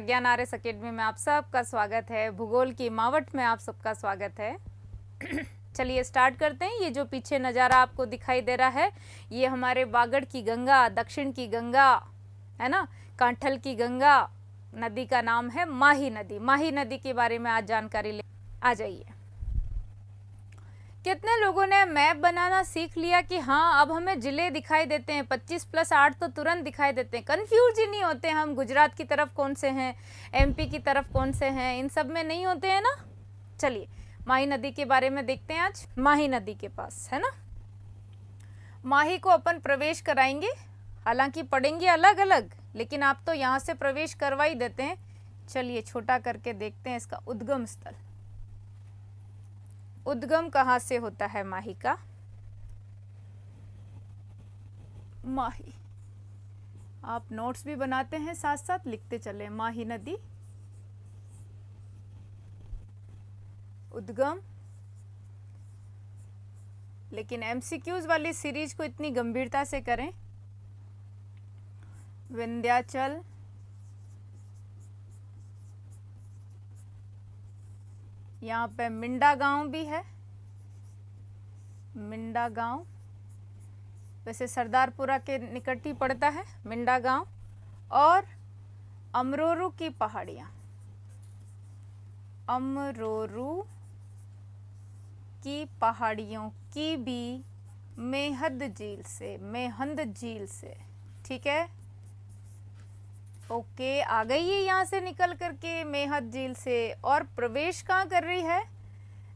ज्ञान RS academy में आप सबका स्वागत है। भूगोल की मावट में आप सबका स्वागत है। चलिए स्टार्ट करते हैं। ये जो पीछे नज़ारा आपको दिखाई दे रहा है ये हमारे वागड़ की गंगा, दक्षिण की गंगा है ना, कांठल की गंगा नदी का नाम है माही नदी। माही नदी के बारे में आज जानकारी ले आ जाइए। कितने लोगों ने मैप बनाना सीख लिया कि हाँ अब हमें जिले दिखाई देते हैं, 25+8 तो तुरंत दिखाई देते हैं, कंफ्यूज ही नहीं होते हम गुजरात की तरफ कौन से हैं, एमपी की तरफ कौन से हैं, इन सब में नहीं होते हैं ना। चलिए माही नदी के बारे में देखते हैं आज। माही नदी के पास है ना, माही को अपन प्रवेश कराएंगे, हालांकि पढ़ेंगे अलग अलग लेकिन आप तो यहाँ से प्रवेश करवा ही देते हैं। चलिए छोटा करके देखते हैं इसका उद्गम स्थल। उद्गम कहाँ से होता है माही का? माही, आप नोट्स भी बनाते हैं साथ साथ लिखते चले। माही नदी उद्गम, लेकिन एमसीक्यूज वाली सीरीज को इतनी गंभीरता से करें। विंध्याचल, यहाँ पे मिंडा गांव भी है, मिंडा गांव वैसे सरदारपुरा के निकट ही पड़ता है मिंडा गांव, और अमरोरू की पहाड़ियाँ, अमरोरू की पहाड़ियों की भी मेहंद झील से, मेहंद झील से, ठीक है ओके आ गई है यहाँ से निकल करके मेहंद झील से। और प्रवेश कहाँ कर रही है?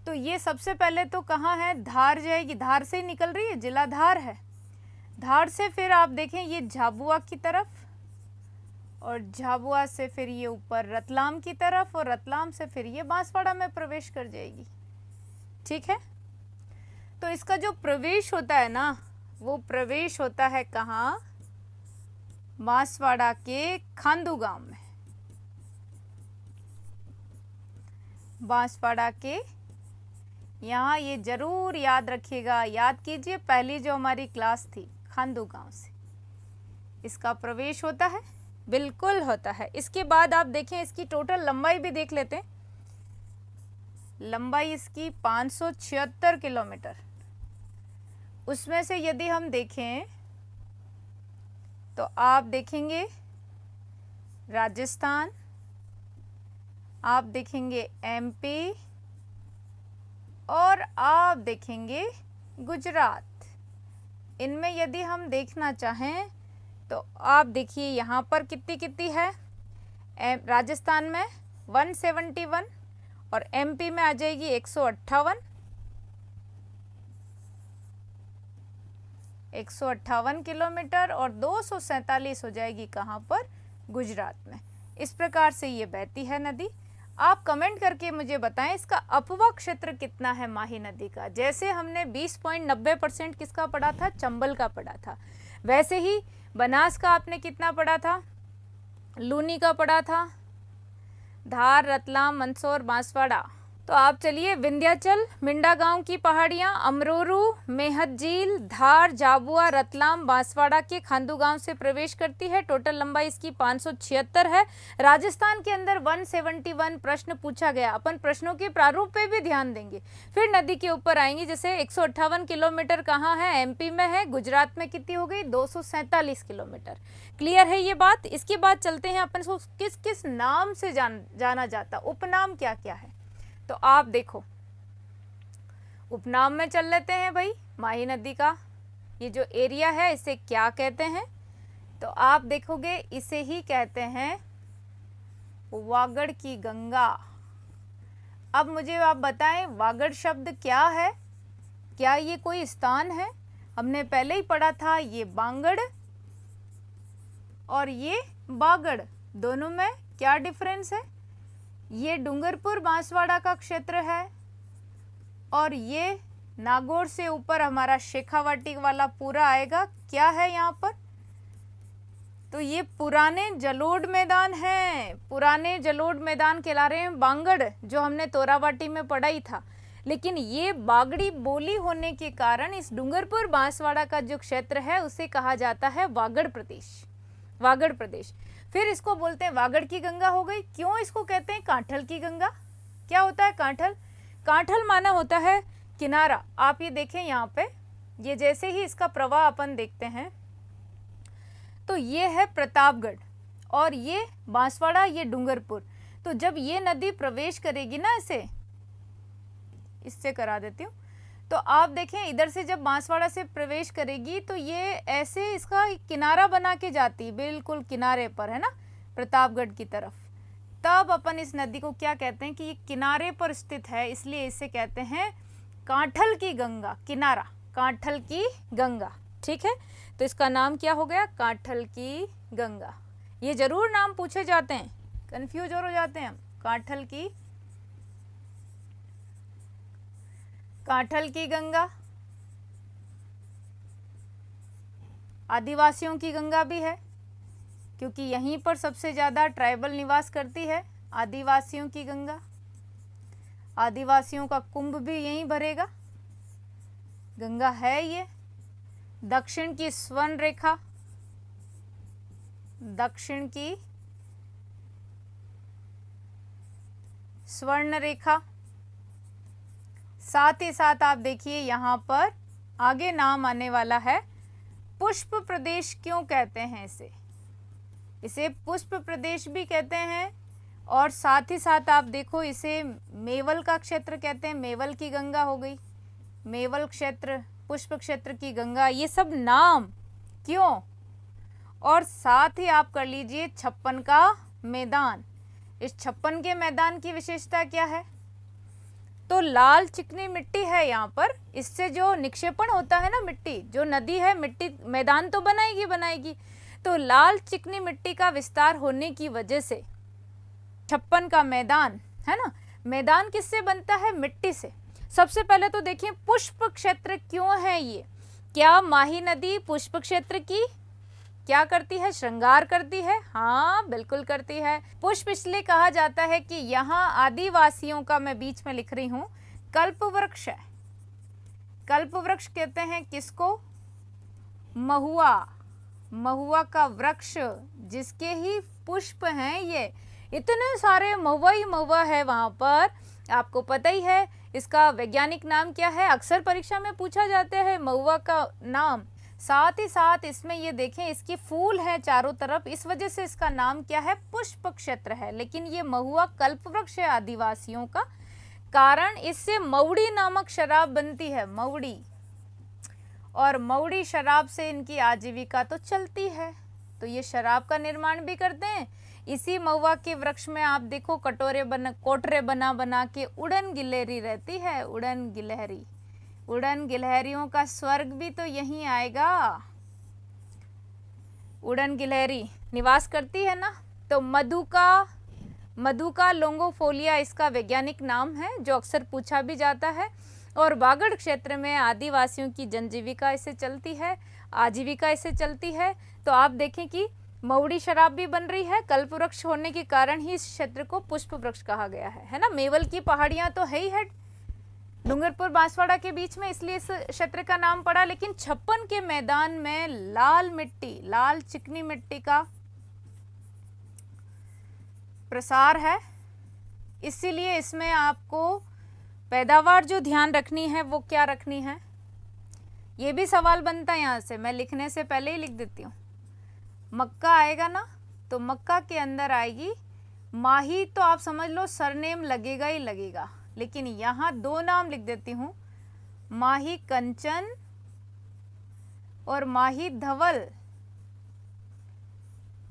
तो ये सबसे पहले तो कहाँ है, धार जाएगी, धार से ही निकल रही है, जिला धार है। धार से फिर आप देखें ये झाबुआ की तरफ, और झाबुआ से फिर ये ऊपर रतलाम की तरफ, और रतलाम से फिर ये बांसवाड़ा में प्रवेश कर जाएगी, ठीक है। तो इसका जो प्रवेश होता है ना वो प्रवेश होता है कहाँ? बांसवाड़ा के खांदू गांव में, बांसवाड़ा के यहाँ, ये जरूर याद रखिएगा, याद कीजिए पहली जो हमारी क्लास थी खांदू गांव से इसका प्रवेश होता है, बिल्कुल होता है। इसके बाद आप देखें इसकी टोटल लंबाई भी देख लेते हैं। लंबाई इसकी 576 किलोमीटर, उसमें से यदि हम देखें तो आप देखेंगे राजस्थान, आप देखेंगे एमपी, और आप देखेंगे गुजरात। इनमें यदि हम देखना चाहें तो आप देखिए यहाँ पर कितनी कितनी है। राजस्थान में 171 और एमपी में आ जाएगी 158, 158 किलोमीटर, और 247 हो जाएगी कहाँ पर? गुजरात में। इस प्रकार से ये बहती है नदी। आप कमेंट करके मुझे बताएं इसका अपवा क्षेत्र कितना है माही नदी का। जैसे हमने 20.90% किसका पढ़ा था? चंबल का पढ़ा था। वैसे ही बनास का आपने कितना पढ़ा था? लूनी का पढ़ा था। धार, रतलाम, मंदसौर, बांसवाड़ा। तो आप चलिए विंध्याचल, मिंडा गांव की पहाड़ियां, अमरोरू, मेहंद झील, धार, झाबुआ, रतलाम, बांसवाड़ा के खांदू गांव से प्रवेश करती है। टोटल लंबाई इसकी 576 है। राजस्थान के अंदर 171 प्रश्न पूछा गया। अपन प्रश्नों के प्रारूप पे भी ध्यान देंगे, फिर नदी के ऊपर आएंगे। जैसे 158 किलोमीटर कहाँ है? एमपी में है। गुजरात में कितनी हो गई? 247 किलोमीटर। क्लियर है ये बात? इसके बाद चलते हैं अपन को किस किस नाम से जाना जाता, उपनाम क्या क्या है। तो आप देखो उपनाम में चल लेते हैं भाई। माही नदी का ये जो एरिया है इसे क्या कहते हैं? तो आप देखोगे इसे ही कहते हैं वागड़ की गंगा। अब मुझे आप बताएं वागड़ शब्द क्या है? क्या ये कोई स्थान है? हमने पहले ही पढ़ा था ये बांगड़ और ये बागड़, दोनों में क्या डिफरेंस है? ये डूंगरपुर बांसवाड़ा का क्षेत्र है, और ये नागौर से ऊपर हमारा शेखावाटी वाला पूरा आएगा। क्या है यहाँ पर? तो ये पुराने जलोढ़ मैदान है, पुराने जलोढ़ मैदान कहला रहे हैं बांगड़, जो हमने तोरावाटी में पढ़ा ही था। लेकिन ये बागड़ी बोली होने के कारण इस डूंगरपुर बांसवाड़ा का जो क्षेत्र है उसे कहा जाता है वागड़ प्रदेश, वागड़ प्रदेश। फिर इसको बोलते हैं वागड़ की गंगा हो गई। क्यों इसको कहते हैं कांठल की गंगा? क्या होता है कांठल? कांठल माना होता है किनारा। आप ये देखें यहाँ पे, ये जैसे ही इसका प्रवाह अपन देखते हैं तो ये है प्रतापगढ़ और ये बांसवाड़ा, ये डूंगरपुर। तो जब ये नदी प्रवेश करेगी ना, इससे करा देती हूँ, तो आप देखें इधर से जब बांसवाड़ा से प्रवेश करेगी तो ये ऐसे इसका किनारा बना के जाती, बिल्कुल किनारे पर, है ना, प्रतापगढ़ की तरफ। तब अपन इस नदी को क्या कहते हैं कि ये किनारे पर स्थित है, इसलिए इसे कहते हैं कांठल की गंगा। किनारा, कांठल की गंगा, ठीक है। तो इसका नाम क्या हो गया? कांठल की गंगा। ये जरूर नाम पूछे जाते हैं, कंफ्यूज और हो जाते हैं हम। कांठल की गंगा आदिवासियों की गंगा भी है, क्योंकि यहीं पर सबसे ज़्यादा ट्राइबल निवास करती है। आदिवासियों की गंगा, आदिवासियों का कुंभ भी यहीं भरेगा, गंगा है ये। दक्षिण की स्वर्ण रेखा, दक्षिण की स्वर्ण रेखा। साथ ही साथ आप देखिए यहाँ पर आगे नाम आने वाला है पुष्प प्रदेश। क्यों कहते हैं इसे पुष्प प्रदेश भी कहते हैं। और साथ ही साथ आप देखो इसे मेवल का क्षेत्र कहते हैं। मेवल की गंगा हो गई, मेवल क्षेत्र, पुष्प क्षेत्र की गंगा, ये सब नाम क्यों। और साथ ही आप कर लीजिए 56 का मैदान। इस 56 के मैदान की विशेषता क्या है? तो लाल चिकनी मिट्टी है यहाँ पर, इससे जो निक्षेपण होता है ना, मिट्टी, जो नदी है मिट्टी मैदान तो बनाएगी। तो लाल चिकनी मिट्टी का विस्तार होने की वजह से 56 का मैदान, है ना, मैदान किससे बनता है? मिट्टी से। सबसे पहले तो देखिए पुष्प क्षेत्र क्यों है ये। क्या माही नदी पुष्प क्षेत्र की क्या करती है? श्रृंगार करती है। हाँ, बिल्कुल करती है। पुष्प इसलिए कहा जाता है कि यहाँ आदिवासियों का, मैं बीच में लिख रही हूँ, कल्प वृक्ष है। कल्प वृक्ष कहते हैं किसको? महुआ, महुआ का वृक्ष, जिसके ही पुष्प हैं ये। इतने सारे महुआ ही महुआ है वहाँ पर, आपको पता ही है। इसका वैज्ञानिक नाम क्या है? अक्सर परीक्षा में पूछा जाता है महुआ का नाम। साथ ही साथ इसमें ये देखें, इसकी फूल है चारों तरफ, इस वजह से इसका नाम क्या है? पुष्प क्षेत्र है। लेकिन ये महुआ कल्पवृक्ष है आदिवासियों का, कारण इससे मऊड़ी नामक शराब बनती है, मऊड़ी। और मऊड़ी शराब से इनकी आजीविका तो चलती है, तो ये शराब का निर्माण भी करते हैं। इसी महुआ के वृक्ष में आप देखो कोटरे बना बना के उड़न गिलहरी रहती है। उड़न गिलहरी, उड़न गिलहरियों का स्वर्ग भी तो यहीं आएगा। उड़न गिलहरी निवास करती है ना। तो मधुका लोंगोफोलिया इसका वैज्ञानिक नाम है, जो अक्सर पूछा भी जाता है। और वागड़ क्षेत्र में आदिवासियों की जनजीविका इससे चलती है, आजीविका इससे चलती है। तो आप देखें कि मऊड़ी शराब भी बन रही है, कल्प वृक्ष होने के कारण ही इस क्षेत्र को पुष्प वृक्ष कहा गया है ना। मेवल की पहाड़ियां तो है ही है डूंगरपुर बांसवाड़ा के बीच में, इसलिए इस क्षेत्र का नाम पड़ा। लेकिन 56 के मैदान में लाल मिट्टी, लाल चिकनी मिट्टी का प्रसार है, इसीलिए इसमें आपको पैदावार जो ध्यान रखनी है वो क्या रखनी है, ये भी सवाल बनता है यहाँ से। मैं लिखने से पहले ही लिख देती हूँ। मक्का आएगा ना, तो मक्का के अंदर आएगी माही, तो आप समझ लो सरनेम लगेगा ही लगेगा। लेकिन यहाँ दो नाम लिख देती हूँ, माही कंचन और माही धवल।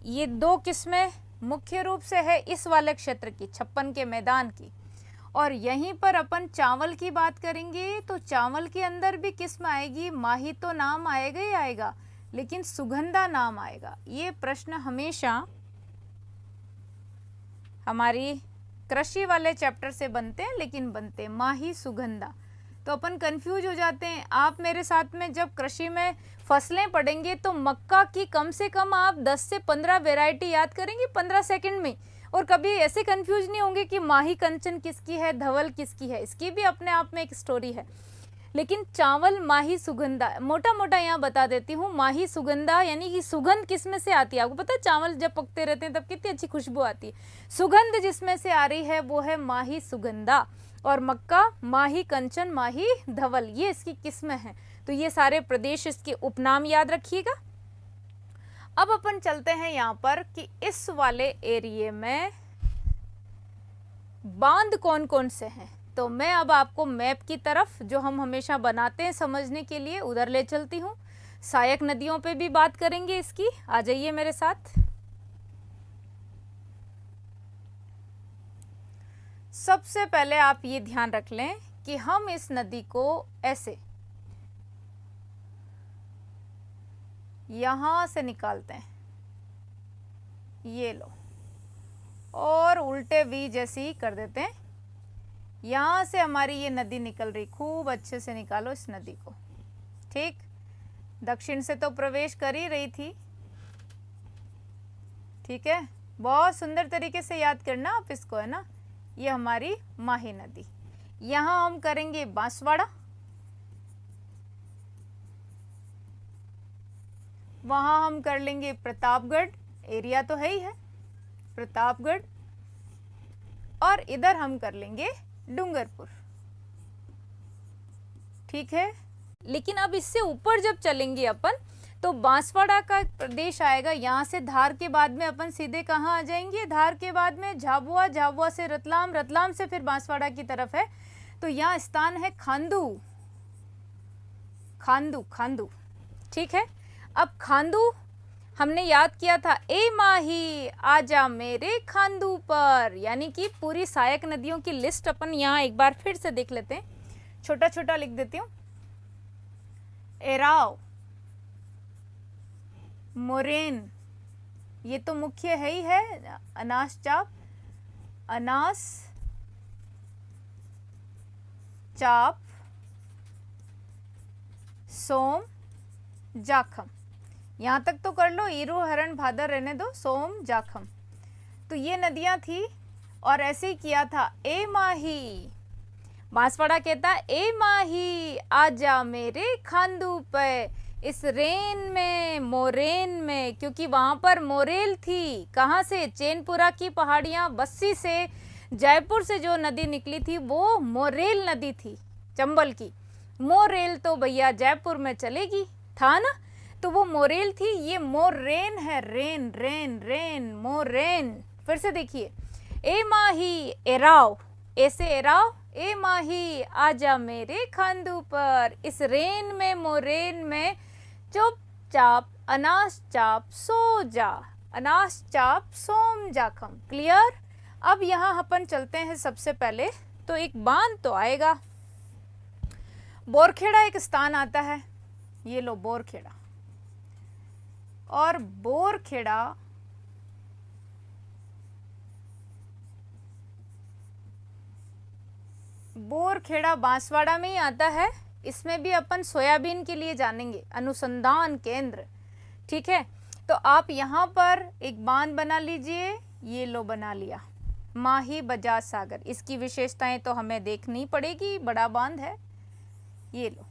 ये दो किस्में मुख्य रूप से है इस वाले क्षेत्र की, 56 के मैदान की। और यहीं पर अपन चावल की बात करेंगे तो चावल के अंदर भी किस्म आएगी, माही तो नाम आएगा ही आएगा, लेकिन सुगंधा नाम आएगा। ये प्रश्न हमेशा हमारी कृषि वाले चैप्टर से बनते हैं, लेकिन बनते माही सुगंधा, तो अपन कंफ्यूज हो जाते हैं। आप मेरे साथ में जब कृषि में फसलें पढ़ेंगे तो मक्का की कम से कम आप 10 से 15 वैरायटी याद करेंगे 15 सेकंड में, और कभी ऐसे कंफ्यूज नहीं होंगे कि माही कंचन किसकी है, धवल किसकी है। इसकी भी अपने आप में एक स्टोरी है। लेकिन चावल माही सुगंधा, मोटा मोटा यहाँ बता देती हूँ, माही सुगंधा यानी कि सुगंध किस में से आती है? आपको पता है चावल जब पकते रहते हैं तब कितनी अच्छी खुशबू आती है, सुगंध जिसमें से आ रही है वो है माही सुगंधा। और मक्का माही कंचन माही धवल, ये इसकी किस्में हैं। तो ये सारे प्रदेश इसके उपनाम याद रखिएगा। अब अपन चलते हैं यहाँ पर कि इस वाले एरिया में बांध कौन कौन से हैं। तो मैं अब आपको मैप की तरफ, जो हम हमेशा बनाते हैं समझने के लिए, उधर ले चलती हूँ। सहायक नदियों पे भी बात करेंगे इसकी, आ जाइए मेरे साथ। सबसे पहले आप ये ध्यान रख लें कि हम इस नदी को ऐसे यहां से निकालते हैं, ये लो, और उल्टे वी जैसी ही कर देते हैं। यहां से हमारी ये नदी निकल रही, खूब अच्छे से निकालो इस नदी को, ठीक। दक्षिण से तो प्रवेश कर ही रही थी, ठीक है, बहुत सुंदर तरीके से याद करना आप इसको, है ना। ये हमारी माही नदी, यहां हम करेंगे बांसवाड़ा, वहां हम कर लेंगे प्रतापगढ़, एरिया तो है ही है प्रतापगढ़, और इधर हम कर लेंगे डूंगरपुर, ठीक है। लेकिन अब इससे ऊपर जब चलेंगे अपन तो बांसवाड़ा का एक प्रदेश आएगा, यहाँ से धार के बाद में अपन सीधे कहाँ आ जाएंगे, धार के बाद में झाबुआ, झाबुआ से रतलाम, रतलाम से फिर बांसवाड़ा की तरफ है। तो यहाँ स्थान है खांदू, खांदू, खांदू, ठीक है। अब खांदू हमने याद किया था, ए माही आजा मेरे खांदू पर, यानी कि पूरी सहायक नदियों की लिस्ट अपन यहाँ एक बार फिर से देख लेते हैं। छोटा छोटा लिख देती हूँ। एराव, मोरेन, ये तो मुख्य है ही है, अनास चाप, अनास चाप, सोम, जाखम, यहाँ तक तो कर लो, ईरू हरण भादर रहने दो, सोम जाखम। तो ये नदियां थी, और ऐसे ही किया था। ए माही, बांसवाड़ा कहता ए माही आजा मेरे खांदू पे, इस रेन में, मोरेन में, क्योंकि वहां पर मोरेल थी, कहाँ से, चैनपुरा की पहाड़ियां, बस्सी से, जयपुर से जो नदी निकली थी वो मोरेल नदी थी, चंबल की। मोरेल तो भैया जयपुर में चलेगी, था ना, तो वो मोरेल थी। ये मोरेन है, रेन, रेन, रेन, मोरेन। फिर से देखिए, ए माही एराव, ऐसे एराव, ए माही आजा मेरे खांदू पर, इस रेन में, मोरेन में, चुपचाप अनास चाप सो जा, अनास चाप सोम जाखम। क्लियर। अब यहाँ अपन चलते हैं। सबसे पहले तो एक बांध तो आएगा, बोरखेड़ा एक स्थान आता है, ये लो बोरखेड़ा, और बोरखेड़ा बोरखेड़ा बांसवाड़ा में ही आता है। इसमें भी अपन सोयाबीन के लिए जानेंगे, अनुसंधान केंद्र, ठीक है। तो आप यहाँ पर एक बांध बना लीजिए, ये लो बना लिया, माही बजाज सागर। इसकी विशेषताएं तो हमें देखनी पड़ेगी, बड़ा बांध है, ये लो,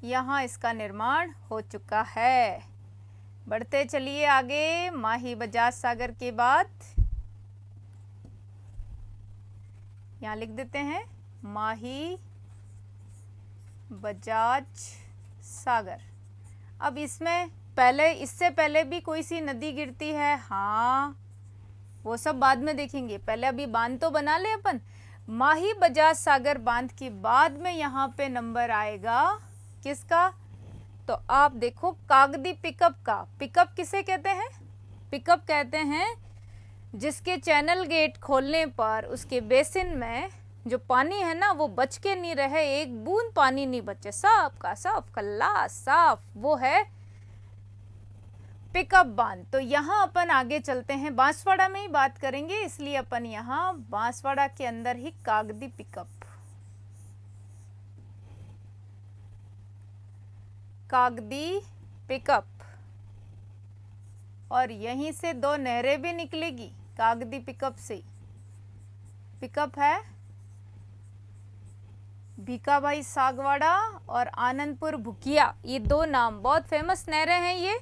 यहाँ इसका निर्माण हो चुका है। बढ़ते चलिए आगे, माही बजाज सागर के बाद यहाँ लिख देते हैं माही बजाज सागर। अब इसमें पहले, इससे पहले भी कोई सी नदी गिरती है, हाँ वो सब बाद में देखेंगे, पहले अभी बांध तो बना ले अपन। माही बजाज सागर बांध के बाद में यहाँ पे नंबर आएगा किसका, तो आप देखो कागदी पिकअप का। पिकअप किसे कहते हैं, पिकअप कहते हैं जिसके चैनल गेट खोलने पर उसके बेसिन में जो पानी है ना वो बच के नहीं रहे, एक बूंद पानी नहीं बचे, साफ का साफ, खल्ला साफ, वो है पिकअप बांध। तो यहाँ अपन आगे चलते हैं, बांसवाड़ा में ही बात करेंगे, इसलिए अपन यहाँ बांसवाड़ा के अंदर ही कागदी पिकअप, कागदी पिकअप, और यहीं से दो नहरें भी निकलेगी कागदी पिकअप से। पिकअप है भीखाभाई सागवाड़ा और आनंदपुर भुकिया, ये दो नाम बहुत फेमस नहरें हैं ये,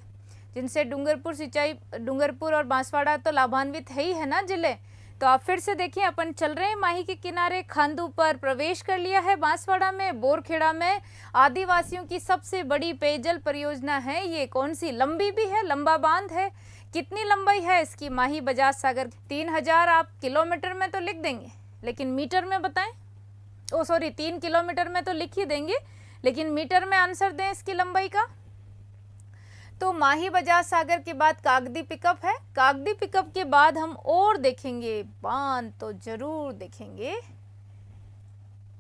जिनसे डूंगरपुर और बांसवाड़ा तो लाभान्वित है ही है ना जिले। तो आप फिर से देखिए, अपन चल रहे हैं माही के किनारे, खांदू पर प्रवेश कर लिया है बांसवाड़ा में, बोरखेड़ा में आदिवासियों की सबसे बड़ी पेयजल परियोजना है ये। कौन सी, लंबी भी है, लंबा बांध है। कितनी लंबाई है इसकी, माही बजाज सागर 3000, आप किलोमीटर में तो लिख देंगे लेकिन मीटर में बताएं। ओ सॉरी, 3 किलोमीटर में तो लिख ही देंगे लेकिन मीटर में आंसर दें इसकी लंबाई का। तो माही बजाज सागर के बाद कागदी पिकअप है, कागदी पिकअप के बाद हम और देखेंगे बांध, तो जरूर देखेंगे।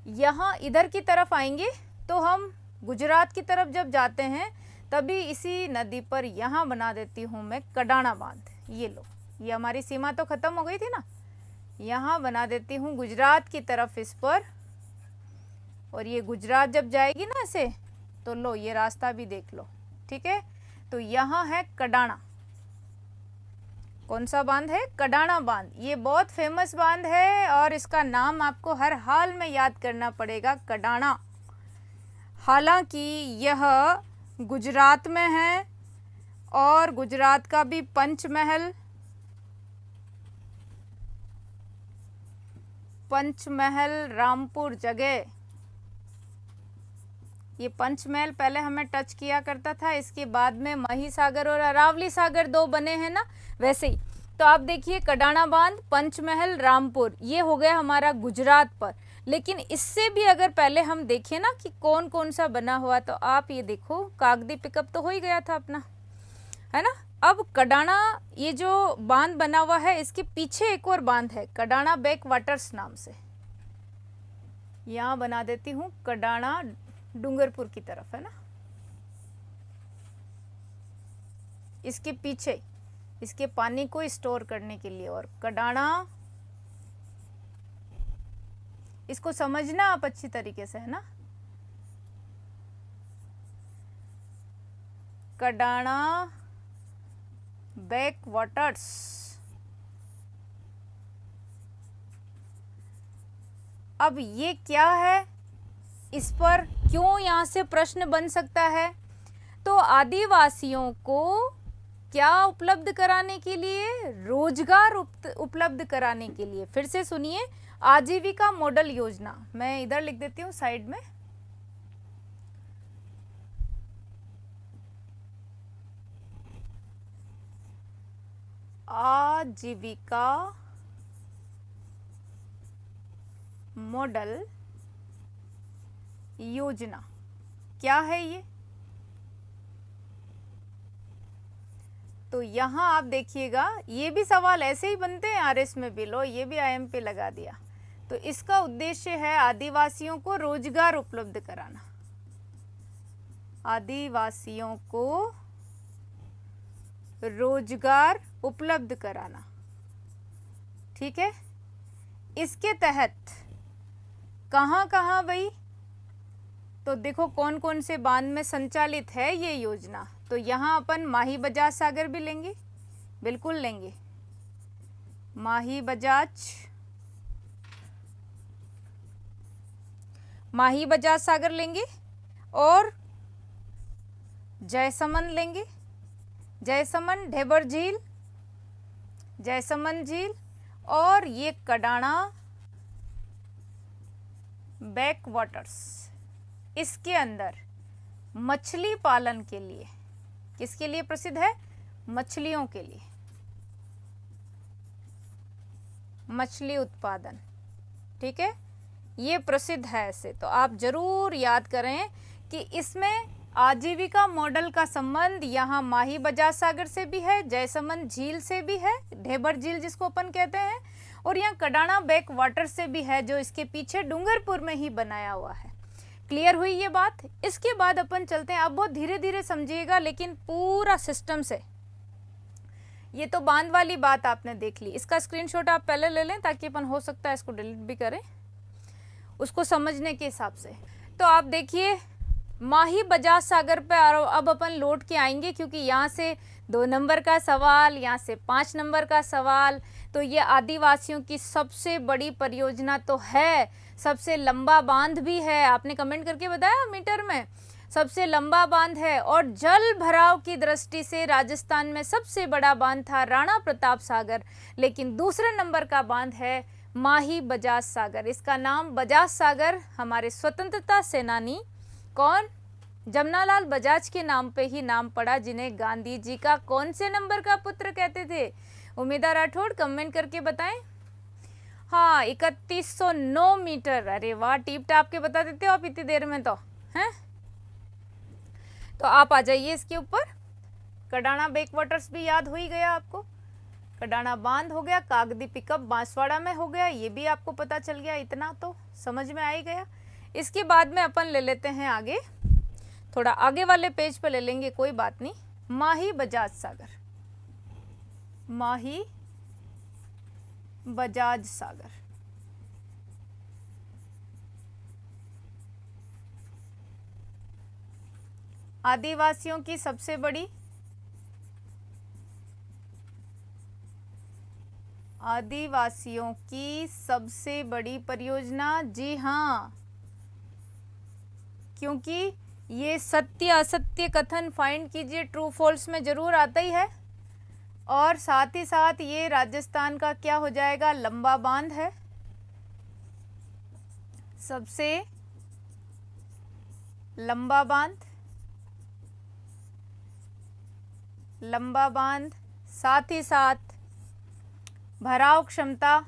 यहाँ इधर की तरफ आएंगे तो हम गुजरात की तरफ जब जाते हैं तभी इसी नदी पर यहाँ बना देती हूँ मैं कडाना बांध। ये लो, ये हमारी सीमा तो खत्म हो गई थी ना, यहाँ बना देती हूँ गुजरात की तरफ इस पर। और ये गुजरात जब जाएगी ना ऐसे, तो लो ये रास्ता भी देख लो, ठीक है। तो यहाँ है कडाना, कौन सा बांध है, कडाना बांध। ये बहुत फेमस बांध है और इसका नाम आपको हर हाल में याद करना पड़ेगा, कडाना। हालांकि यह गुजरात में है और गुजरात का भी पंचमहल रामपुर जगह, ये पंचमहल पहले हमें टच किया करता था, इसके बाद में मही सागर और अरावली सागर दो बने हैं ना, वैसे ही। तो आप देखिए कडाना बांध, पंचमहल, रामपुर, ये हो गया हमारा गुजरात पर। लेकिन इससे भी अगर पहले हम देखें ना कि कौन कौन सा बना हुआ, तो आप ये देखो, कागदी पिकअप तो हो ही गया था अपना, है ना। अब कडाना, ये जो बांध बना हुआ है, इसके पीछे एक और बांध है कडाना बैक वाटर्स नाम से, यहाँ बना देती हूँ कडाना, डूंगरपुर की तरफ है ना। इसके पीछे, इसके पानी को स्टोर करने के लिए। और कडाना, इसको समझना आप अच्छी तरीके से, है ना। कडाना बैक वाटर्स, अब ये क्या है, इस पर क्यों यहाँ से प्रश्न बन सकता है। तो आदिवासियों को क्या उपलब्ध कराने के लिए, रोजगार उपलब्ध कराने के लिए। फिर से सुनिए, आजीविका मॉडल योजना, मैं इधर लिख देती हूँ साइड में, आजीविका मॉडल योजना क्या है ये। तो यहाँ आप देखिएगा, ये भी सवाल ऐसे ही बनते हैं आरएस में भी, लो ये भी आईएम पे लगा दिया। तो इसका उद्देश्य है आदिवासियों को रोजगार उपलब्ध कराना, आदिवासियों को रोजगार उपलब्ध कराना, ठीक है। इसके तहत कहाँ कहाँ भाई, तो देखो कौन कौन से बांध में संचालित है ये योजना। तो यहाँ अपन माही बजाज सागर भी लेंगे, बिल्कुल लेंगे, माही बजाज सागर लेंगे, और जयसमंद लेंगे, जयसमंद, ढेबर झील, जयसमंद झील, और ये कडाना बैक वाटर्स। इसके अंदर मछली पालन के लिए, किसके लिए प्रसिद्ध है, मछलियों के लिए, मछली उत्पादन, ठीक है, ये प्रसिद्ध है ऐसे। तो आप जरूर याद करें कि इसमें आजीविका मॉडल का संबंध यहाँ माही बजाज सागर से भी है, जयसमंद झील से भी है, ढेबर झील जिसको अपन कहते हैं, और यहाँ कडाना बैक वाटर से भी है, जो इसके पीछे डूंगरपुर में ही बनाया हुआ है। क्लियर हुई ये बात। इसके बाद अपन चलते हैं, आप बहुत धीरे धीरे समझिएगा लेकिन पूरा सिस्टम से। ये तो बांध वाली बात आपने देख ली, इसका स्क्रीनशॉट आप पहले ले लें ताकि अपन हो सकता है इसको डिलीट भी करें उसको समझने के हिसाब से। तो आप देखिए, माही बजाज सागर पे अब अपन लौट के आएंगे, क्योंकि यहाँ से 2 नंबर का सवाल, यहाँ से 5 नंबर का सवाल। तो ये आदिवासियों की सबसे बड़ी परियोजना तो है, सबसे लंबा बांध भी है। आपने कमेंट करके बताया मीटर में, सबसे लंबा बांध है। और जल भराव की दृष्टि से राजस्थान में सबसे बड़ा बांध था राणा प्रताप सागर, लेकिन दूसरे नंबर का बांध है माही बजाज सागर। इसका नाम बजाज सागर हमारे स्वतंत्रता सेनानी कौन, जमनालाल बजाज के नाम पे ही नाम पड़ा, जिन्हें गांधी जी का कौन से नंबर का पुत्र कहते थे? उमेदा राठौड़ कमेंट करके बताएं। हाँ, 3109 मीटर। अरे वाह, टीप टाप के बता देते हो आप इतनी देर में तो, हैं? तो आप आ जाइए इसके ऊपर। कडाना बैकवाटर्स भी याद हो ही गया आपको, कडाना बांध हो गया, कागदी पिकअप बांसवाड़ा में हो गया, ये भी आपको पता चल गया, इतना तो समझ में आ ही गया। इसके बाद में अपन ले लेते हैं आगे, थोड़ा आगे वाले पेज पे ले लेंगे, कोई बात नहीं। माही बजाज सागर, माही बजाज सागर। आदिवासियों की सबसे बड़ी, आदिवासियों की सबसे बड़ी परियोजना, जी हाँ, क्योंकि ये सत्य असत्य कथन फाइंड कीजिए ट्रू फॉल्स में जरूर आता ही है। और साथ ही साथ ये राजस्थान का क्या हो जाएगा, लंबा बांध है, सबसे लंबा बांध, लंबा बांध। साथ ही साथ भराव क्षमता,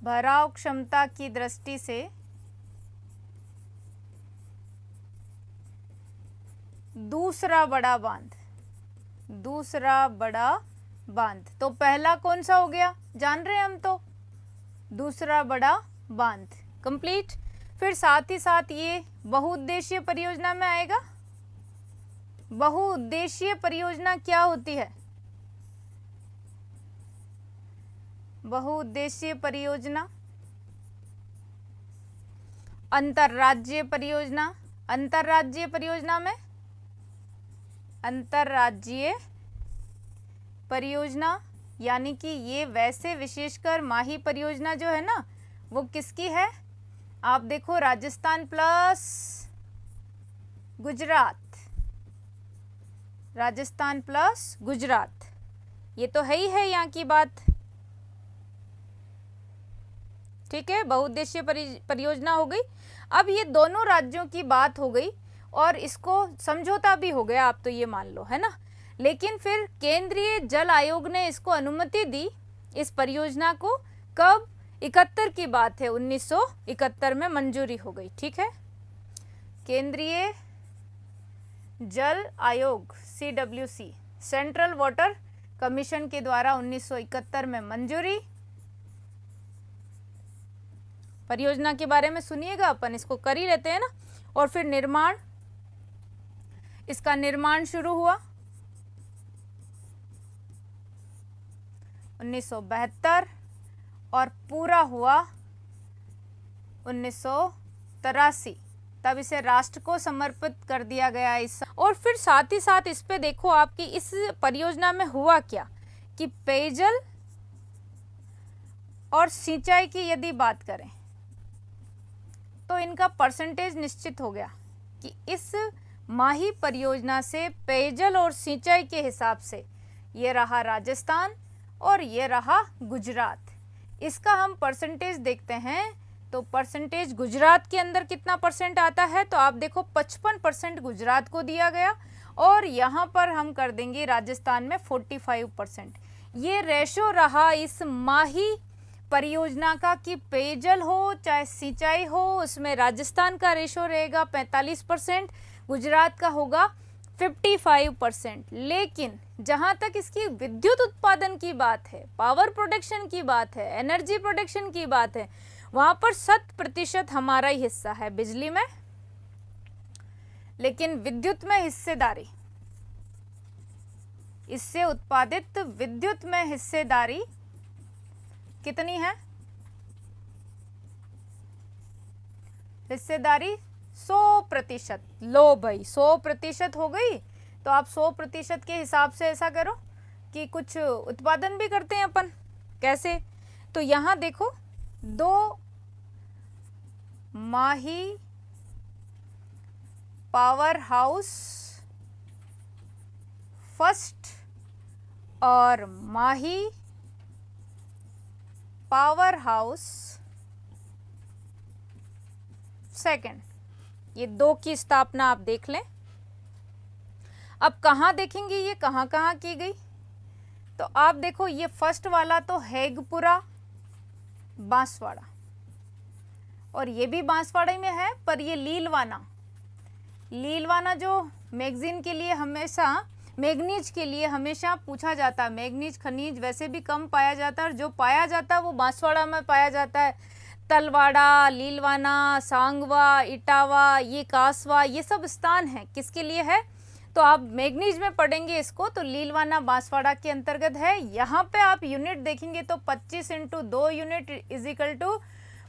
भराव क्षमता की दृष्टि से दूसरा बड़ा बांध, दूसरा बड़ा बांध। तो पहला कौन सा हो गया जान रहे हैं हम, तो दूसरा बड़ा बांध कंप्लीट। फिर साथ ही साथ ये बहुउद्देशीय परियोजना में आएगा। बहुउद्देशीय परियोजना क्या होती है? बहुउद्देशीय परियोजना, अंतरराज्यीय परियोजना। अंतरराज्यीय परियोजना में, अंतरराज्यीय परियोजना यानी कि ये वैसे विशेषकर माही परियोजना जो है ना, वो किसकी है? आप देखो, राजस्थान प्लस गुजरात, राजस्थान प्लस गुजरात, ये तो है ही है यहाँ की बात। ठीक है, बहुउद्देशीय परियोजना हो गई। अब ये दोनों राज्यों की बात हो गई और इसको समझौता भी हो गया, आप तो ये मान लो, है ना। लेकिन फिर केंद्रीय जल आयोग ने इसको अनुमति दी, इस परियोजना को। कब? 71 की बात है, 1971 में मंजूरी हो गई। ठीक है, केंद्रीय जल आयोग CWC, सेंट्रल वाटर कमीशन के द्वारा 1971 में मंजूरी। परियोजना के बारे में सुनिएगा, अपन इसको कर ही लेते हैं ना। और फिर निर्माण, इसका निर्माण शुरू हुआ 1972 और पूरा हुआ 1983, तब इसे राष्ट्र को समर्पित कर दिया गया इस। और फिर साथ ही साथ इस पे देखो आपकी इस परियोजना में हुआ क्या कि पेयजल और सिंचाई की यदि बात करें तो इनका परसेंटेज निश्चित हो गया कि इस माही परियोजना से पेयजल और सिंचाई के हिसाब से ये रहा राजस्थान और ये रहा गुजरात। इसका हम परसेंटेज देखते हैं तो परसेंटेज गुजरात के अंदर कितना परसेंट आता है, तो आप देखो 55% गुजरात को दिया गया और यहाँ पर हम कर देंगे राजस्थान में 45%। ये रेशो रहा इस माही परियोजना का कि पेयजल हो चाहे सिंचाई हो, उसमें राजस्थान का रेशो रहेगा 45%, गुजरात का होगा 55%। लेकिन जहाँ तक इसकी विद्युत उत्पादन की बात है, पावर प्रोडक्शन की बात है, एनर्जी प्रोडक्शन की बात है, वहाँ पर 100% हमारा ही हिस्सा है बिजली में। लेकिन विद्युत में हिस्सेदारी, इससे उत्पादित विद्युत में हिस्सेदारी कितनी है? हिस्सेदारी 100%। लो भाई 100% हो गई। तो आप 100% के हिसाब से ऐसा करो कि कुछ उत्पादन भी करते हैं अपन। कैसे? तो यहाँ देखो, 2 माही पावर हाउस फर्स्ट और माही पावर हाउस सेकंड, ये 2 की स्थापना आप देख लें। अब कहाँ देखेंगे ये कहाँ कहाँ की गई? तो आप देखो, ये फर्स्ट वाला तो हेगपुरा बांसवाड़ा, और ये भी बांसवाड़ा में है, पर ये लीलवाना जो मैगजीन के लिए हमेशा, मैग्नीज के लिए हमेशा पूछा जाता है। मैग्नीज खनिज वैसे भी कम पाया जाता है, और जो पाया जाता है वो बांसवाड़ा में पाया जाता है। तलवाड़ा, लीलवाना, सांगवा, इटावा, ये कासवा, ये सब स्थान है किसके लिए है? तो आप मैग्नीज में पढ़ेंगे इसको, तो लीलवाना बांसवाड़ा के अंतर्गत है। यहाँ पे आप यूनिट देखेंगे तो 25 × 2 यूनिट =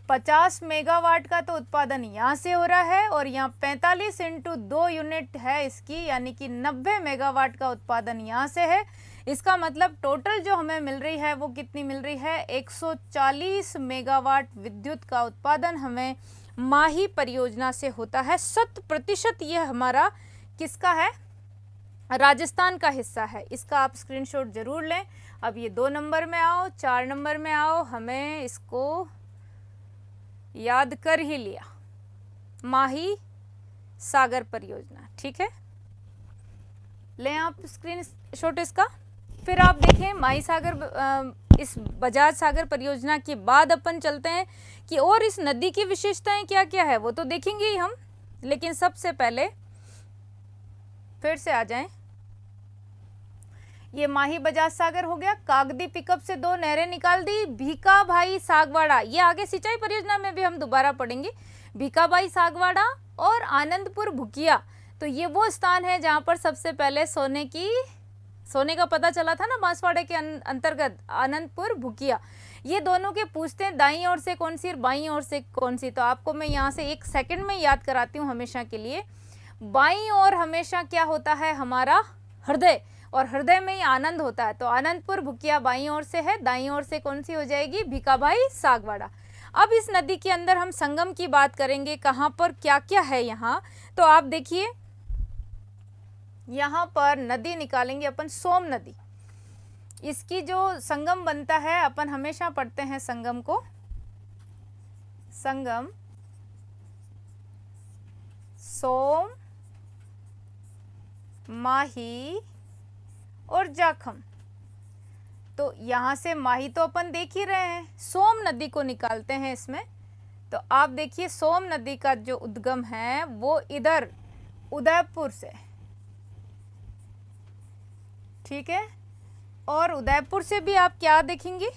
50 मेगावाट का तो उत्पादन यहाँ से हो रहा है, और यहाँ 45 × 2 यूनिट है इसकी, यानी कि 90 मेगावाट का उत्पादन यहाँ से है। इसका मतलब टोटल जो हमें मिल रही है वो कितनी मिल रही है? 140 मेगावाट विद्युत का उत्पादन हमें माही परियोजना से होता है। 100% ये हमारा किसका है? राजस्थान का हिस्सा है। इसका आप स्क्रीनशॉट जरूर लें। अब ये 2 नंबर में आओ, 4 नंबर में आओ, हमें इसको याद कर ही लिया, माही सागर परियोजना। ठीक है, लें आप स्क्रीनशॉट इसका। फिर आप देखें माही सागर, इस बजाज सागर परियोजना के बाद अपन चलते हैं कि और इस नदी की विशेषताएं क्या क्या है, वो तो देखेंगे ही हम। लेकिन सबसे पहले फिर से आ जाएं, ये माही बजाज सागर हो गया। कागदी पिकअप से 2 नहरें निकाल दी, भीखाभाई सागवाड़ा, ये आगे सिंचाई परियोजना में भी हम दोबारा पढ़ेंगे। भीखाभाई सागवाड़ा और आनंदपुर भुकिया, तो ये वो स्थान है जहां पर सबसे पहले सोने का पता चला था ना, बांसवाड़े के अंतर्गत आनंदपुर भुकिया। ये दोनों के पूछते हैं दाईं ओर से कौन सी और बाईं ओर से कौन सी, तो आपको मैं यहाँ से 1 सेकंड में याद कराती हूँ हमेशा के लिए। बाईं ओर हमेशा क्या होता है? हमारा हृदय, और हृदय में ही आनंद होता है। तो आनंदपुर भुकिया बाईं ओर से है, दाईं ओर से कौन सी हो जाएगी? भीखाभाई सागवाड़ा। अब इस नदी के अंदर हम संगम की बात करेंगे, कहाँ पर क्या क्या है यहाँ। तो आप देखिए, यहाँ पर नदी निकालेंगे अपन, सोम नदी। इसकी जो संगम बनता है, अपन हमेशा पढ़ते हैं संगम को, संगम सोम, माही और जाखम। तो यहाँ से माही तो अपन देख ही रहे हैं, सोम नदी को निकालते हैं इसमें। तो आप देखिए, सोम नदी का जो उद्गम है वो इधर उदयपुर से, ठीक है। और उदयपुर से भी आप क्या देखेंगे?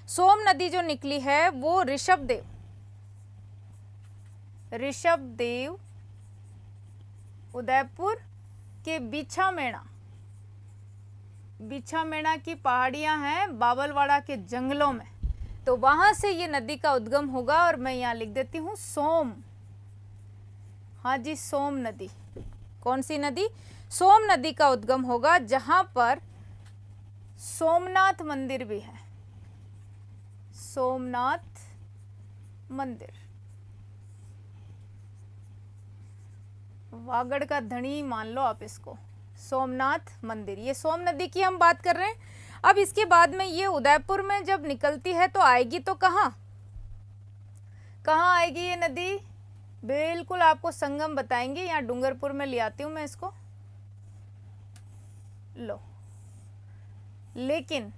सोम नदी जो निकली है वो ऋषभदेव उदयपुर के बिछामेणा की पहाड़ियां हैं बाबलवाड़ा के जंगलों में, तो वहां से ये नदी का उद्गम होगा। और मैं यहाँ लिख देती हूँ सोम, हाँ जी, सोम नदी। कौन सी नदी? सोम नदी का उद्गम होगा, जहां पर सोमनाथ मंदिर भी है, सोमनाथ मंदिर, वागड़ का धनी मान लो आप इसको, सोमनाथ मंदिर। ये सोम नदी की हम बात कर रहे हैं। अब इसके बाद में ये उदयपुर में जब निकलती है तो आएगी तो कहाँ आएगी ये नदी? बिल्कुल आपको संगम बताएंगे। यहाँ डूंगरपुर में ले आती हूँ मैं इसको, लो। लेकिन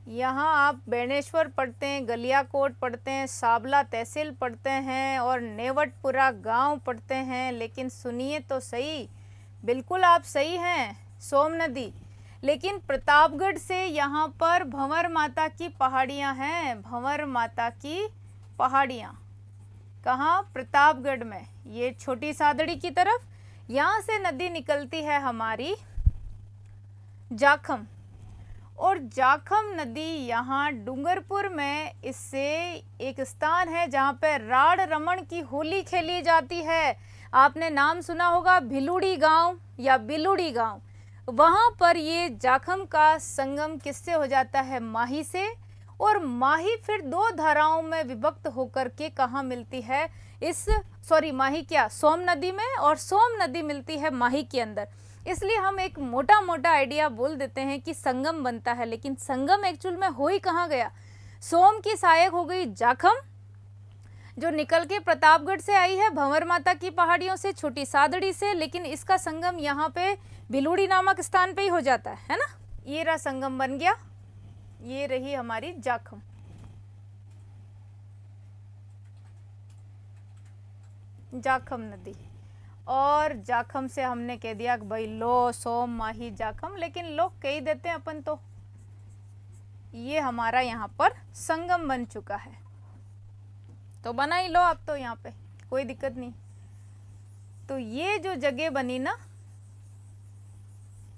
यहाँ आप बेणेश्वर पढ़ते हैं, गलियाकोट पढ़ते हैं, साबला तहसील पढ़ते हैं और नेवटपुरा गांव पढ़ते हैं। लेकिन सुनिए तो सही, बिल्कुल आप सही हैं, सोम नदी। लेकिन प्रतापगढ़ से यहाँ पर भंवर माता की पहाड़ियाँ हैं, भंवर माता की पहाड़ियाँ। कहाँ? प्रतापगढ़ में, ये छोटी सादड़ी की तरफ। यहाँ से नदी निकलती है हमारी जाखम, और जाखम नदी यहाँ डूंगरपुर में, इससे एक स्थान है जहाँ पे राड रमन की होली खेली जाती है। आपने नाम सुना होगा भिलुड़ी गांव या बिलुड़ी गांव। वहाँ पर ये जाखम का संगम किससे हो जाता है? माही से। और माही फिर दो धाराओं में विभक्त होकर के कहाँ मिलती है? माही क्या, सोम नदी में, और सोम नदी मिलती है माही के अंदर। इसलिए हम एक मोटा मोटा आइडिया बोल देते हैं कि संगम बनता है, लेकिन संगम एक्चुअल में हो ही कहाँ गया? सोम की सहायक हो गई जाखम, जो निकल के प्रतापगढ़ से आई है, भंवर माता की पहाड़ियों से, छोटी सादड़ी से, लेकिन इसका संगम यहाँ पे बिलुड़ी नामक स्थान पे ही हो जाता है ना। ये रहा संगम बन गया, ये रही हमारी जाखम। जाखम नदी, और जाखम से हमने कह दिया कि भाई लो सोम माही जाखम, लेकिन लोग कह ही देते हैं अपन तो। ये हमारा यहाँ पर संगम बन चुका है, तो बना ही लो आप तो, यहाँ पे कोई दिक्कत नहीं। तो ये जो जगह बनी ना,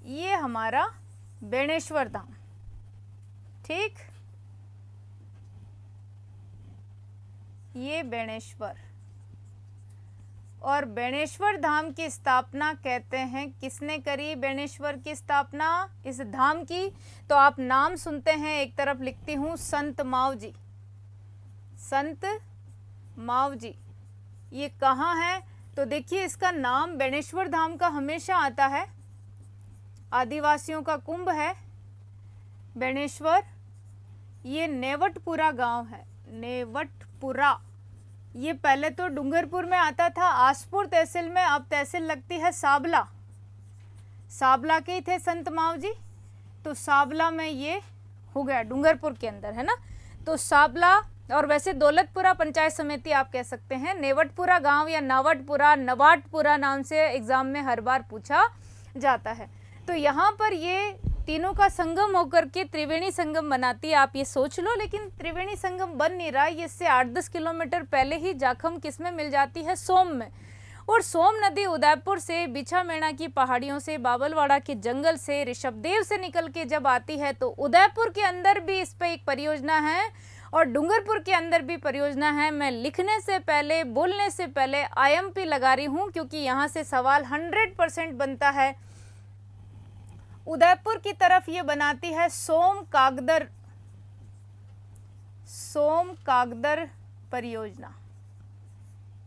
ये हमारा बेणेश्वर धाम, ठीक, ये बेणेश्वर। और बेणेश्वर धाम की स्थापना कहते हैं किसने करी? बेणेश्वर की स्थापना इस धाम की, तो आप नाम सुनते हैं, एक तरफ लिखती हूँ, संत मावजी। संत मावजी ये कहाँ है? तो देखिए इसका नाम बेणेश्वर धाम का हमेशा आता है, आदिवासियों का कुंभ है बेणेश्वर। ये नेवटपुरा गांव है, नेवटपुरा। ये पहले तो डूंगरपुर में आता था, आसपुर तहसील में, अब तहसील लगती है साबला। साबला के ही थे संत मावजी, तो साबला में ये हो गया, डूंगरपुर के अंदर है ना। तो साबला, और वैसे दौलतपुरा पंचायत समिति आप कह सकते हैं। नेवटपुरा गांव या नवटपुरा, नवाटपुरा नाम से एग्जाम में हर बार पूछा जाता है। तो यहाँ पर ये तीनों का संगम होकर के त्रिवेणी संगम बनाती है, आप ये सोच लो। लेकिन त्रिवेणी संगम बन नहीं रहा, इससे 8-10 किलोमीटर पहले ही जाखम किस में मिल जाती है? सोम में। और सोम नदी उदयपुर से, बिछामेणा की पहाड़ियों से, बाबलवाड़ा के जंगल से, ऋषभदेव से निकल के जब आती है, तो उदयपुर के अंदर भी इस पर एक परियोजना है और डूंगरपुर के अंदर भी परियोजना है। मैं लिखने से पहले, बोलने से पहले IMP लगा रही हूँ, क्योंकि यहाँ से सवाल 100% बनता है। उदयपुर की तरफ ये बनाती है सोम कागदर परियोजना।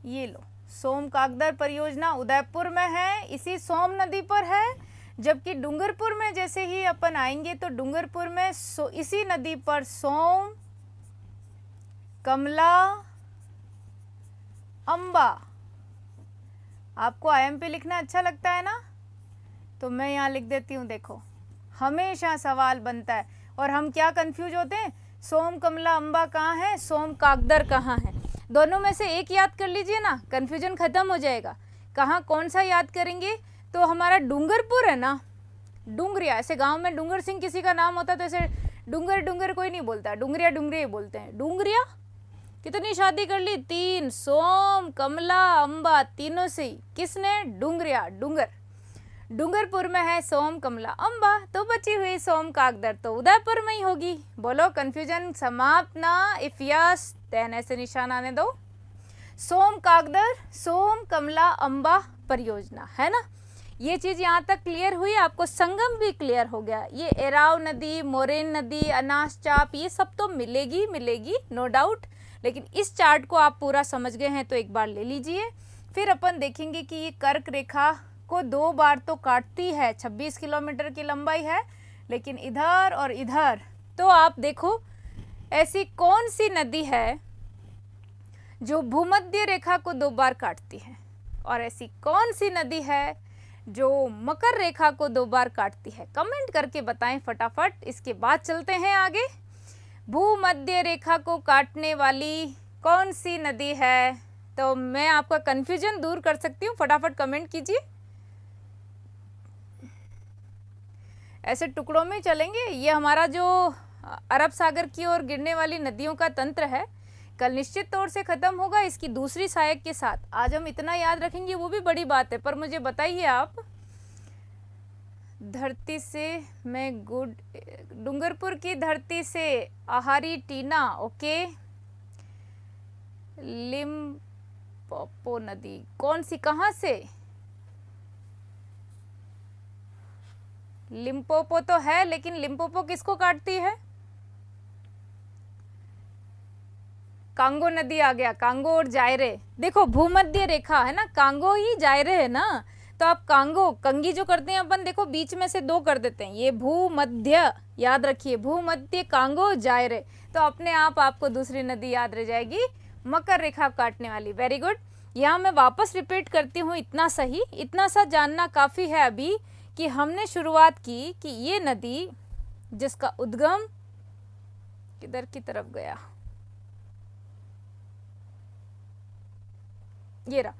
ये लो, सोम कागदर परियोजना उदयपुर में है, इसी सोम नदी पर है। जबकि डूंगरपुर में जैसे ही अपन आएंगे तो डूंगरपुर में इसी नदी पर सोम, कमला, अंबा। आपको IMP लिखना अच्छा लगता है ना, तो मैं यहाँ लिख देती हूँ। देखो हमेशा सवाल बनता है और हम क्या कंफ्यूज होते हैं, सोम, कमला, अंबा कहाँ है, सोम कागदर कहाँ है। दोनों में से एक याद कर लीजिए ना, कंफ्यूजन खत्म हो जाएगा। कहाँ कौन सा याद करेंगे? तो हमारा डूंगरपुर है ना, डूंगरिया। ऐसे गांव में डूंगर सिंह किसी का नाम होता तो ऐसे डूंगर कोई नहीं बोलता, डूंगरिया ही बोलते हैं। डूंगरिया कितनी शादी कर ली? 3। सोम, कमला, अंबा, तीनों से ही किसने? डूंगरिया, डूंगरपुर में है सोम, कमला, अंबा, तो बची हुई सोम कागदर तो उदयपुर में ही होगी। बोलो कंफ्यूजन समाप्त ना? इफ यस देन ऐसे निशान आने दो। सोम कागदर, सोम, कमला, अंबा परियोजना है ना। ये चीज यहाँ तक क्लियर हुई, आपको संगम भी क्लियर हो गया। ये एराव नदी, मोरेन नदी, अनास चाप, ये सब तो मिलेगी नो डाउट। लेकिन इस चार्ट को आप पूरा समझ गए हैं तो एक बार ले लीजिए। फिर अपन देखेंगे कि ये कर्क रेखा को 2 बार तो काटती है, 26 किलोमीटर की लंबाई है, लेकिन इधर और इधर। तो आप देखो ऐसी कौन सी नदी है जो भूमध्य रेखा को 2 बार काटती है, और ऐसी कौन सी नदी है जो मकर रेखा को 2 बार काटती है? कमेंट करके बताएं फटाफट। इसके बाद चलते हैं आगे। भूमध्य रेखा को काटने वाली कौन सी नदी है? तो मैं आपका कंफ्यूजन दूर कर सकती हूँ, फटाफट कमेंट कीजिए। ऐसे टुकड़ों में चलेंगे। ये हमारा जो अरब सागर की ओर गिरने वाली नदियों का तंत्र है, कल निश्चित तौर से खत्म होगा इसकी दूसरी सहायक के साथ। आज हम इतना याद रखेंगे वो भी बड़ी बात है, पर मुझे बताइए आप धरती से मैं गुड, डूंगरपुर की धरती से आहारी टीना, ओके। लिम्पोपो नदी कौन सी, कहाँ से? लिम्पोपो तो है, लेकिन लिम्पोपो किसको काटती है? कांगो नदी आ गया, कांगो और जायरे। देखो भूमध्य रेखा है ना, कांगो ही जायरे है ना, तो आप कांगो कंगी जो करते हैं अपन, देखो बीच में से दो कर देते हैं, ये भूमध्य, याद रखिए भूमध्य कांगो जायरे, तो अपने आप आपको दूसरी नदी याद रह जाएगी, मकर रेखा काटने वाली। Very good. यहाँ मैं वापस रिपीट करती हूँ, इतना सही, इतना सा जानना काफी है अभी कि हमने शुरुआत की कि ये नदी जिसका उद्गम किधर की तरफ गया, ये रहा,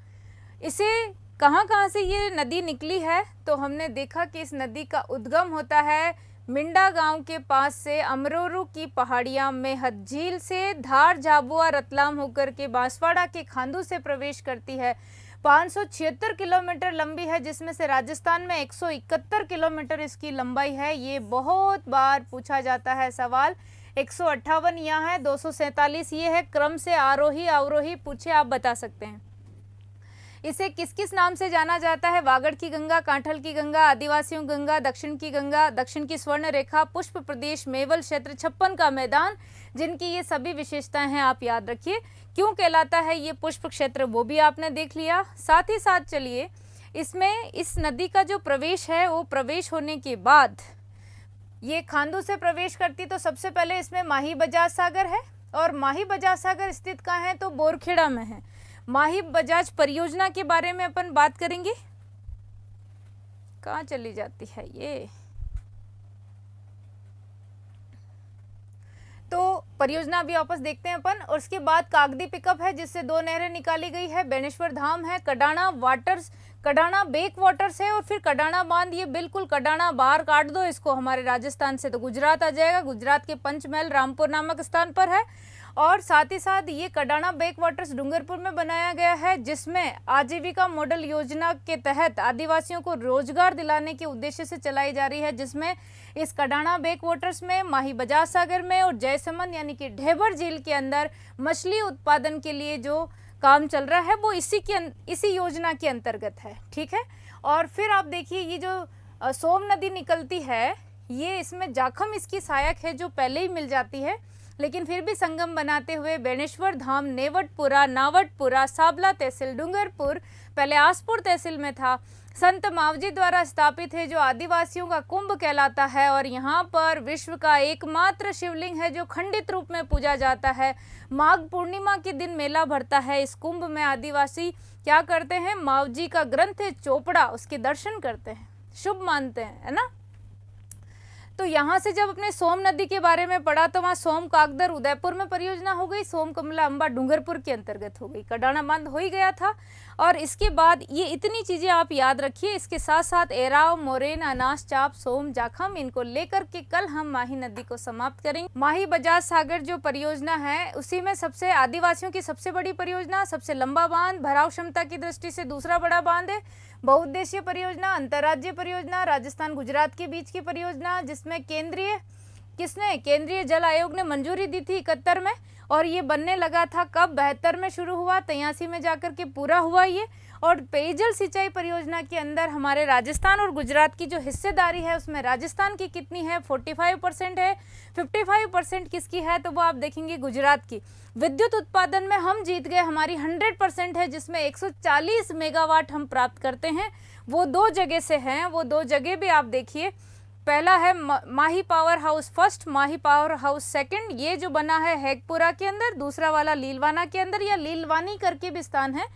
इसे कहाँ से ये नदी निकली है, तो हमने देखा कि इस नदी का उद्गम होता है मिंडा गांव के पास से, अमरोरू की पहाड़ियां में हद झील से, धार, झाबुआ, रतलाम होकर के बांसवाड़ा के खांदू से प्रवेश करती है। 576 किलोमीटर लंबी है, जिसमें से राजस्थान में 171 किलोमीटर इसकी लंबाई है। ये बहुत बार पूछा जाता है सवाल। 158 यहाँ है, 247 ये है, क्रम से आरोही अवरोही पूछे आप बता सकते हैं। इसे किस किस नाम से जाना जाता है? वागड़ की गंगा, कांठल की गंगा, आदिवासियों गंगा, दक्षिण की गंगा, दक्षिण की स्वर्ण रेखा, पुष्प प्रदेश, मेवल क्षेत्र, 56 का मैदान, जिनकी ये सभी विशेषताएं हैं आप याद रखिए। क्यों कहलाता है ये पुष्प क्षेत्र, वो भी आपने देख लिया। साथ ही साथ चलिए इसमें इस नदी का जो प्रवेश है, वो प्रवेश होने के बाद ये खांदू से प्रवेश करती, तो सबसे पहले इसमें माही बजाज सागर है, और माही बजाज सागर स्थित कहाँ है, तो बोरखेड़ा में है। माही बजाज परियोजना के बारे में अपन बात करेंगे। कहाँ चली जाती है ये, तो परियोजना भी वापस देखते हैं अपन। और उसके बाद कागदी पिकअप है, जिससे 2 नहरें निकाली गई है। बेनेश्वर धाम है, Kadana waters, Kadana back waters है, और फिर कडाना बांध, ये बिल्कुल कडाना बाहर काट दो इसको हमारे राजस्थान से, तो गुजरात आ जाएगा। गुजरात के पंचमहल रामपुर नामक स्थान पर है। और साथ ही साथ ये कडाना बेक वाटर्स डूंगरपुर में बनाया गया है, जिसमें आजीविका मॉडल योजना के तहत आदिवासियों को रोजगार दिलाने के उद्देश्य से चलाई जा रही है, जिसमें इस कडाना बेक वाटर्स में, माही बजाज सागर में और जयसमंद यानी कि ढेबर झील के अंदर मछली उत्पादन के लिए जो काम चल रहा है वो इसी योजना के अंतर्गत है। ठीक है। और फिर आप देखिए ये जो सोम नदी निकलती है, ये इसमें जाखम इसकी सहायक है, जो पहले ही मिल जाती है, लेकिन फिर भी संगम बनाते हुए बेनेश्वर धाम, नेवटपुरा, नावटपुरा, साबला तहसील, डूंगरपुर पहले आसपुर तहसील में था, संत मावजी द्वारा स्थापित है, जो आदिवासियों का कुंभ कहलाता है। और यहाँ पर विश्व का एकमात्र शिवलिंग है जो खंडित रूप में पूजा जाता है। माघ पूर्णिमा के दिन मेला भरता है। इस कुंभ में आदिवासी क्या करते हैं, मावजी का ग्रंथ है चोपड़ा, उसके दर्शन करते हैं, शुभ मानते हैं, है ना। तो यहाँ से जब अपने सोम नदी के बारे में पढ़ा, तो वहाँ सोम कागदर उदयपुर में परियोजना हो गई, सोम कमला अंबा डूंगरपुर के अंतर्गत हो गई, कडाना बांध हो ही गया था। और इसके बाद ये इतनी चीजें आप याद रखिए। इसके साथ साथ एराव, मोरेन, अनास, चाप, सोम, जाखम, इनको लेकर के कल हम माही नदी को समाप्त करेंगे। माही बजाज सागर जो परियोजना है, उसी में सबसे आदिवासियों की सबसे बड़ी परियोजना, सबसे लंबा बांध, भराव क्षमता की दृष्टि से दूसरा बड़ा बांध है, बहुउद्देशीय परियोजना, अंतर्राज्यीय परियोजना, राजस्थान गुजरात के बीच की परियोजना, जिसमें केंद्रीय जल आयोग ने मंजूरी दी थी 71 में, और ये बनने लगा था कब, 72 में शुरू हुआ, 83 में जाकर के पूरा हुआ ये। और पेयजल सिंचाई परियोजना के अंदर हमारे राजस्थान और गुजरात की जो हिस्सेदारी है, उसमें राजस्थान की कितनी है, 45% है, 55% किसकी है, तो वो आप देखेंगे गुजरात की। विद्युत उत्पादन में हम जीत गए, हमारी 100% है, जिसमें 140 मेगावाट हम प्राप्त करते हैं। वो 2 जगह से हैं, वो 2 जगह भी आप देखिए। पहला है माही पावर हाउस फर्स्ट, माही पावर हाउस सेकंड, ये जो बना है हेगपुरा के अंदर, दूसरा वाला लीलवाना के अंदर, या लीलवानी करके भी स्थान है,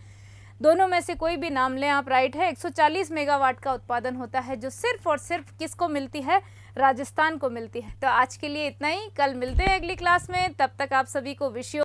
दोनों में से कोई भी नाम लें आप, राइट है। 140 मेगावाट का उत्पादन होता है, जो सिर्फ और सिर्फ किसको मिलती है, राजस्थान को मिलती है। तो आज के लिए इतना ही, कल मिलते हैं अगली क्लास में, तब तक आप सभी को विश